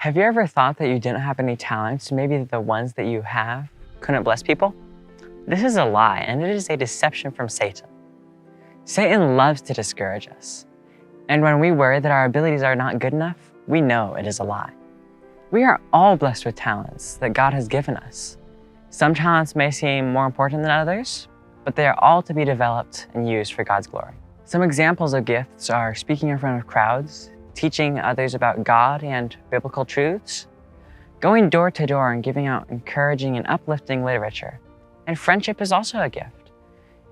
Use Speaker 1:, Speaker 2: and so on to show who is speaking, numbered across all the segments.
Speaker 1: Have you ever thought that you didn't have any talents, maybe the ones that you have couldn't bless people? This is a lie, and it is a deception from Satan. Satan loves to discourage us. And when we worry that our abilities are not good enough, we know it is a lie. We are all blessed with talents that God has given us. Some talents may seem more important than others, but they are all to be developed and used for God's glory. Some examples of gifts are speaking in front of crowds, teaching others about God and biblical truths, going door to door and giving out encouraging and uplifting literature. And friendship is also a gift.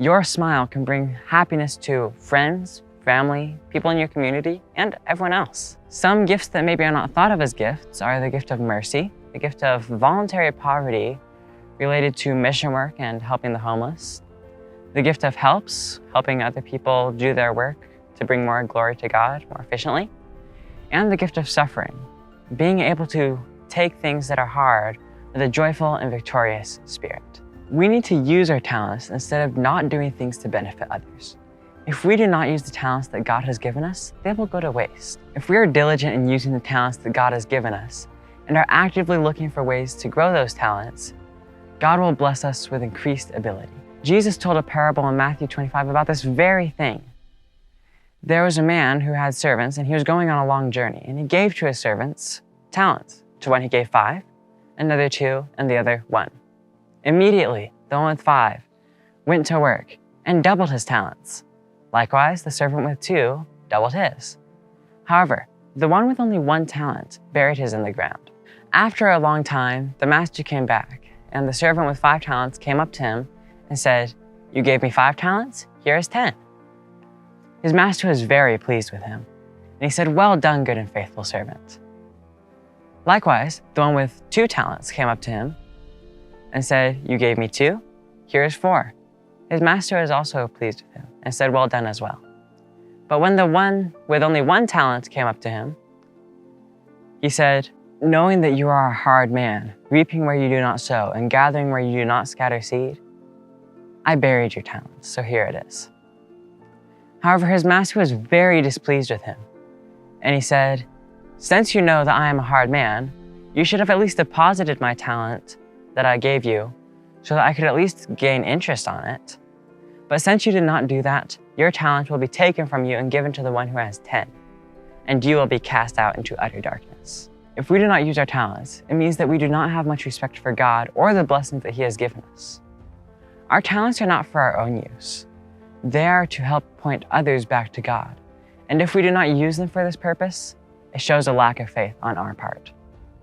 Speaker 1: Your smile can bring happiness to friends, family, people in your community, and everyone else. Some gifts that maybe are not thought of as gifts are the gift of mercy, the gift of voluntary poverty related to mission work and helping the homeless, the gift of helping other people do their work to bring more glory to God more efficiently, and the gift of suffering, being able to take things that are hard with a joyful and victorious spirit. We need to use our talents instead of not doing things to benefit others. If we do not use the talents that God has given us, they will go to waste. If we are diligent in using the talents that God has given us and are actively looking for ways to grow those talents, God will bless us with increased ability. Jesus told a parable in Matthew 25 about this very thing. There was a man who had servants, and he was going on a long journey, and he gave to his servants talents. To one he gave 5, another 2, and the other 1. Immediately, the one with 5 went to work and doubled his talents. Likewise, the servant with 2 doubled his. However, the one with only 1 talent buried his in the ground. After a long time, the master came back, and the servant with 5 talents came up to him and said, "You gave me 5 talents? Here is 10. His master was very pleased with him, and he said, "Well done, good and faithful servant." Likewise, the one with 2 talents came up to him and said, "You gave me 2? Here is 4. His master was also pleased with him and said, "Well done as well." But when the one with only 1 talent came up to him, he said, "Knowing that you are a hard man, reaping where you do not sow and gathering where you do not scatter seed, I buried your talents, so here it is." However, his master was very displeased with him, and he said, "Since you know that I am a hard man, you should have at least deposited my talent that I gave you so that I could at least gain interest on it. But since you did not do that, your talent will be taken from you and given to the one who has 10, and you will be cast out into utter darkness." If we do not use our talents, it means that we do not have much respect for God or the blessings that He has given us. Our talents are not for our own use. They are to help point others back to God. And if we do not use them for this purpose, it shows a lack of faith on our part.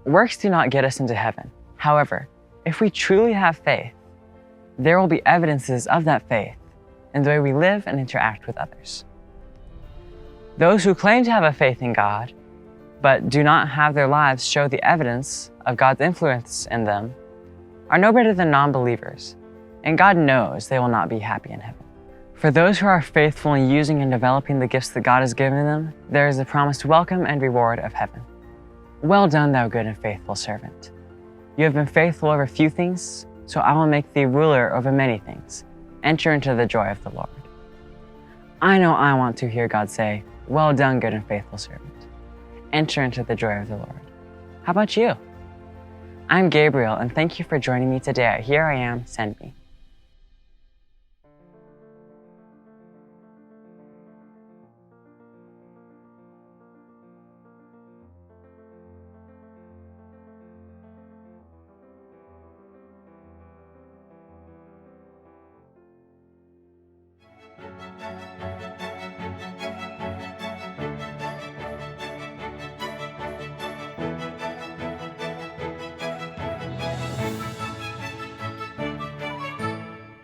Speaker 1: Works do not get us into heaven. However, if we truly have faith, there will be evidences of that faith in the way we live and interact with others. Those who claim to have a faith in God, but do not have their lives show the evidence of God's influence in them, are no better than non-believers, and God knows they will not be happy in heaven. For those who are faithful in using and developing the gifts that God has given them, there is the promised welcome and reward of heaven. "Well done, thou good and faithful servant. You have been faithful over few things, so I will make thee ruler over many things. Enter into the joy of the Lord." I know I want to hear God say, "Well done, good and faithful servant. Enter into the joy of the Lord." How about you? I'm Gabriel, and thank you for joining me today at Here I Am, Send Me.